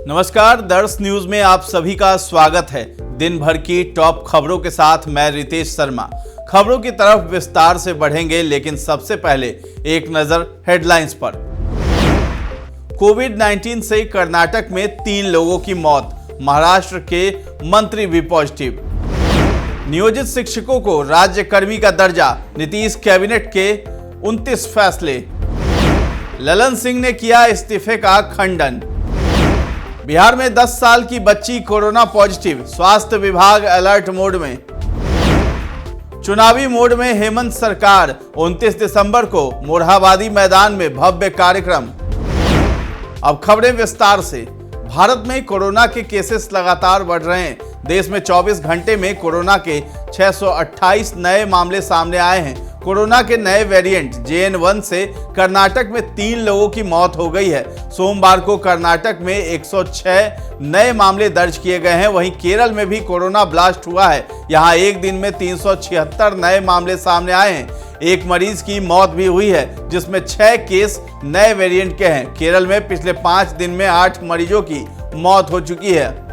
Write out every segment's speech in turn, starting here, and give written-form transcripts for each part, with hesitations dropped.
नमस्कार, दर्श न्यूज में आप सभी का स्वागत है। दिन भर की टॉप खबरों के साथ मैं रितेश शर्मा। खबरों की तरफ विस्तार से बढ़ेंगे, लेकिन सबसे पहले एक नजर हेडलाइंस पर। कोविड-19 से कर्नाटक में 3 लोगों की मौत, महाराष्ट्र के मंत्री भी पॉजिटिव। नियोजित शिक्षकों को राज्य कर्मी का दर्जा, नीतीश कैबिनेट के 29 फैसले। ललन सिंह ने किया इस्तीफे का खंडन। बिहार में 10 साल की बच्ची कोरोना पॉजिटिव, स्वास्थ्य विभाग अलर्ट मोड में। चुनावी मोड में हेमंत सरकार, 29 दिसंबर को मोरहाबादी मैदान में भव्य कार्यक्रम। अब खबरें विस्तार से। भारत में कोरोना के केसेस लगातार बढ़ रहे हैं। देश में 24 घंटे में कोरोना के 628 नए मामले सामने आए हैं। कोरोना के नए वेरिएंट JN1 से कर्नाटक में 3 लोगों की मौत हो गई है। सोमवार को कर्नाटक में 106 नए मामले दर्ज किए गए हैं। वहीं केरल में भी कोरोना ब्लास्ट हुआ है। यहां एक दिन में 376 नए मामले सामने आए हैं। एक मरीज की मौत भी हुई है, जिसमें 6 केस नए वेरिएंट के हैं। केरल में पिछले 5 दिन में 8 मरीजों की मौत हो चुकी है।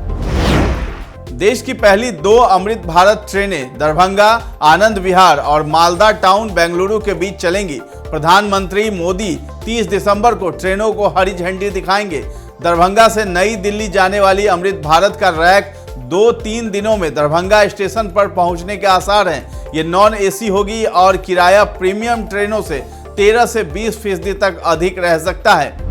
देश की पहली 2 अमृत भारत ट्रेनें दरभंगा आनंद विहार और मालदा टाउन बेंगलुरु के बीच चलेंगी। प्रधानमंत्री मोदी 30 दिसंबर को ट्रेनों को हरी झंडी दिखाएंगे। दरभंगा से नई दिल्ली जाने वाली अमृत भारत का रैक 2-3 दिनों में दरभंगा स्टेशन पर पहुंचने के आसार हैं। ये नॉन AC होगी और किराया प्रीमियम ट्रेनों से 13 से 20% तक अधिक रह सकता है।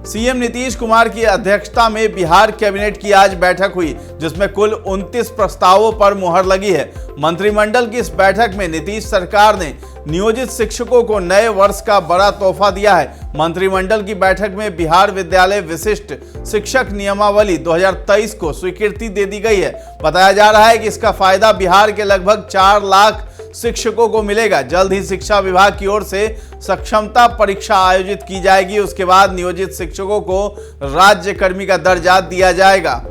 सीएम नीतीश कुमार की अध्यक्षता में बिहार कैबिनेट की आज बैठक हुई, जिसमें कुल 29 प्रस्तावों पर मुहर लगी है। मंत्रिमंडल की इस बैठक में नीतीश सरकार ने नियोजित शिक्षकों को नए वर्ष का बड़ा तोहफा दिया है। मंत्रिमंडल की बैठक में बिहार विद्यालय विशिष्ट शिक्षक नियमावली 2023 को स्वीकृति दे दी गई है। बताया जा रहा है कि इसका फायदा बिहार के लगभग 4 लाख शिक्षकों को मिलेगा। जल्द ही शिक्षा विभाग की ओर से सक्षमता परीक्षा आयोजित की जाएगी। उसके बाद नियोजित शिक्षकों को राज्य कर्मी का दर्जा दिया जाएगा।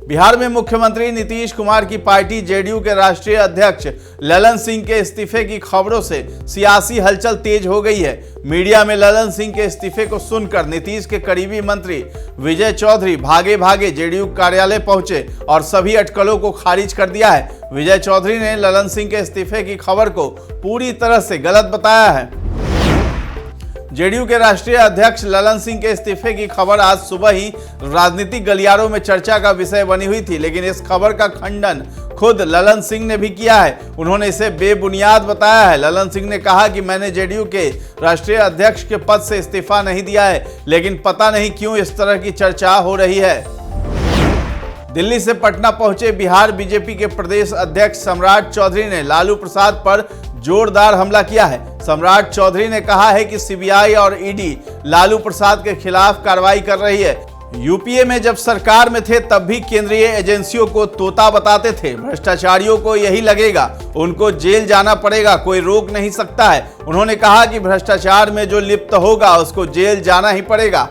बिहार में मुख्यमंत्री नीतीश कुमार की पार्टी JDU के राष्ट्रीय अध्यक्ष ललन सिंह के इस्तीफे की खबरों से सियासी हलचल तेज हो गई है। मीडिया में ललन सिंह के इस्तीफे को सुनकर नीतीश के करीबी मंत्री विजय चौधरी भागे भागे JDU कार्यालय पहुंचे और सभी अटकलों को खारिज कर दिया है। विजय चौधरी ने ललन सिंह के इस्तीफे की खबर को पूरी तरह से गलत बताया है। JDU के राष्ट्रीय अध्यक्ष ललन सिंह के इस्तीफे की खबर आज सुबह ही राजनीतिक गलियारों में चर्चा का विषय बनी हुई थी, लेकिन इस खबर का खंडन खुद ललन सिंह ने भी किया है। उन्होंने इसे बेबुनियाद बताया है। ललन सिंह ने कहा कि मैंने JDU के राष्ट्रीय अध्यक्ष के पद से इस्तीफा नहीं दिया है, लेकिन पता नहीं क्यों इस तरह की चर्चा हो रही है। दिल्ली से पटना पहुंचे बिहार बीजेपी के प्रदेश अध्यक्ष सम्राट चौधरी ने लालू प्रसाद पर जोरदार हमला किया है। सम्राट चौधरी ने कहा है कि CBI और ED लालू प्रसाद के खिलाफ कार्रवाई कर रही है। UPA में जब सरकार में थे तब भी केंद्रीय एजेंसियों को तोता बताते थे। भ्रष्टाचारियों को यही लगेगा, उनको जेल जाना पड़ेगा, कोई रोक नहीं सकता है। उन्होंने कहा कि भ्रष्टाचार में जो लिप्त होगा उसको जेल जाना ही पड़ेगा।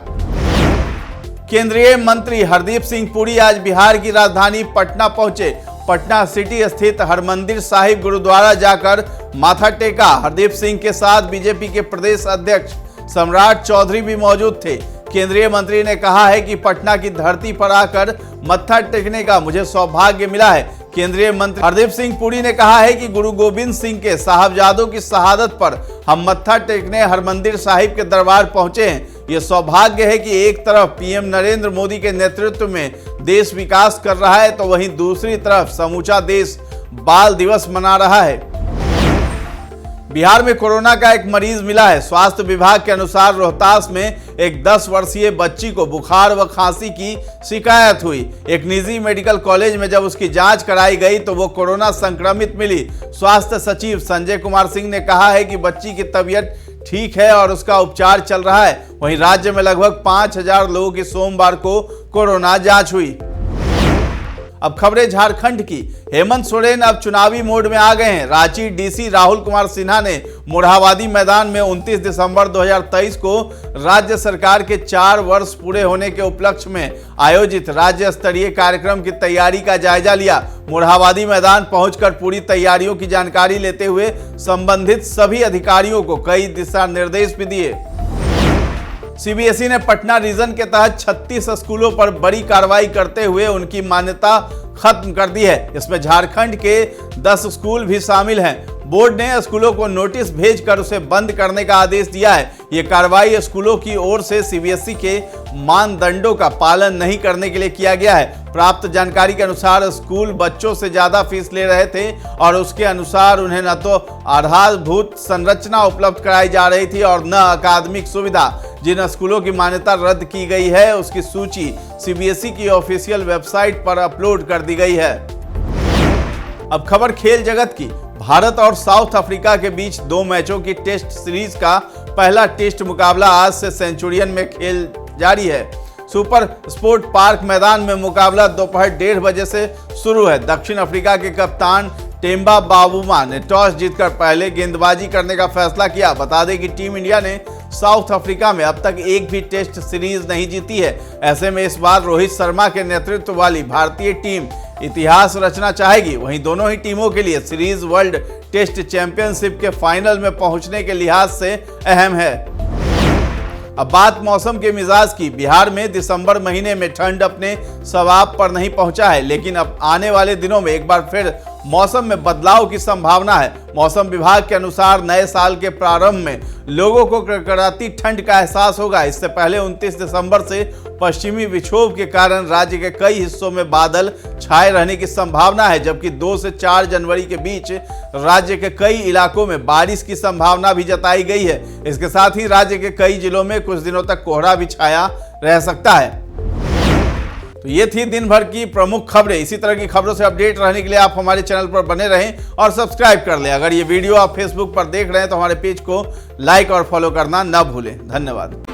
केंद्रीय मंत्री हरदीप सिंह पुरी आज बिहार की राजधानी पटना पहुंचे। पटना सिटी स्थित हरमंदिर साहिब गुरुद्वारा जाकर माथा टेका। हरदीप सिंह के साथ बीजेपी के प्रदेश अध्यक्ष सम्राट चौधरी भी मौजूद थे। केंद्रीय मंत्री ने कहा है कि पटना की धरती पर आकर मत्था टेकने का मुझे सौभाग्य मिला है। केंद्रीय मंत्री हरदीप सिंह पुरी ने कहा है कि गुरु गोविंद सिंह के साहबजादों की शहादत पर हम मत्था टेकने हरमंदिर साहिब के दरबार पहुंचे हैं। ये सौभाग्य है कि एक तरफ PM नरेंद्र मोदी के नेतृत्व में देश विकास कर रहा है, तो वहीं दूसरी तरफ समूचा देश बाल दिवस मना रहा है। बिहार में कोरोना का एक मरीज मिला है। स्वास्थ्य विभाग के अनुसार रोहतास में एक 10 वर्षीय बच्ची को बुखार व खांसी की शिकायत हुई। एक निजी मेडिकल कॉलेज में जब उसकी जांच कराई गई तो वो कोरोना संक्रमित मिली। स्वास्थ्य सचिव संजय कुमार सिंह ने कहा है कि बच्ची की तबीयत ठीक है और उसका उपचार चल रहा है। वहीं राज्य में लगभग 5000 लोगों की सोमवार को कोरोना जांच हुई। अब खबरें झारखंड की। हेमंत सोरेन अब चुनावी मोड में आ गए हैं। रांची DC राहुल कुमार सिन्हा ने मोरहाबादी मैदान में 29 दिसंबर 2023 को राज्य सरकार के 4 वर्ष पूरे होने के उपलक्ष्य में आयोजित राज्य स्तरीय कार्यक्रम की तैयारी का जायजा लिया। मोरहाबादी मैदान पहुंचकर पूरी तैयारियों की जानकारी लेते हुए संबंधित सभी अधिकारियों को कई दिशा निर्देश भी दिए। सीबीएसई ने पटना रीजन के तहत 36 स्कूलों पर बड़ी कार्रवाई करते हुए उनकी मान्यता खत्म कर दी है। इसमें झारखंड के 10 स्कूल भी शामिल हैं। बोर्ड ने स्कूलों को नोटिस भेजकर उसे बंद करने का आदेश दिया है। ये कार्रवाई स्कूलों की ओर से सीबीएसई के मानदंडों का पालन नहीं करने के लिए किया गया है। प्राप्त जानकारी के अनुसार स्कूल बच्चों से ज्यादा फीस ले रहे थे और उसके अनुसार उन्हें न तो आधारभूत संरचना उपलब्ध कराई जा रही थी और न अकादमिक सुविधा। जिन स्कूलों की मान्यता रद्द की गई है उसकी सूची सीबीएसई की ऑफिशियल वेबसाइट पर अपलोड कर दी गई है। अब खबर खेल जगत की। भारत और साउथ अफ्रीका के बीच 2 मैचों की टेस्ट सीरीज का पहला टेस्ट मुकाबला आज से सेंचुरियन में खेल जारी है। सुपर स्पोर्ट पार्क मैदान में मुकाबला दोपहर 1:30 बजे से शुरू है। दक्षिण अफ्रीका के कप्तान टेम्बा बावुमा ने टॉस जीतकर पहले गेंदबाजी करने का फैसला किया। बता दें कि टीम इंडिया ने साउथ अफ्रीका में अब तक एक भी टेस्ट सीरीज नहीं जीती है। ऐसे में इस बार रोहित शर्मा के नेतृत्व वाली भारतीय टीम इतिहास रचना चाहेगी। वहीं दोनों ही टीमों के लिए सीरीज वर्ल्ड टेस्ट चैंपियनशिप के फाइनल में पहुंचने के लिहाज से अहम है। अब बात मौसम के मिजाज की। बिहार में दिसंबर महीने में ठंड अपने शवाब पर नहीं पहुंचा है, लेकिन अब आने वाले दिनों में एक बार फिर मौसम में बदलाव की संभावना है। मौसम विभाग के अनुसार नए साल के प्रारंभ में लोगों को कड़कड़ाती ठंड का एहसास होगा। इससे पहले 29 दिसंबर से पश्चिमी विक्षोभ के कारण राज्य के कई हिस्सों में बादल छाए रहने की संभावना है, जबकि 2 से 4 जनवरी के बीच राज्य के कई इलाकों में बारिश की संभावना भी जताई गई है। इसके साथ ही राज्य के कई जिलों में कुछ दिनों तक कोहरा भी छाया रह सकता है। तो ये थी दिन भर की प्रमुख खबरें। इसी तरह की खबरों से अपडेट रहने के लिए आप हमारे चैनल पर बने रहें और सब्सक्राइब कर लें। अगर ये वीडियो आप फेसबुक पर देख रहे हैं तो हमारे पेज को लाइक और फॉलो करना न भूलें। धन्यवाद।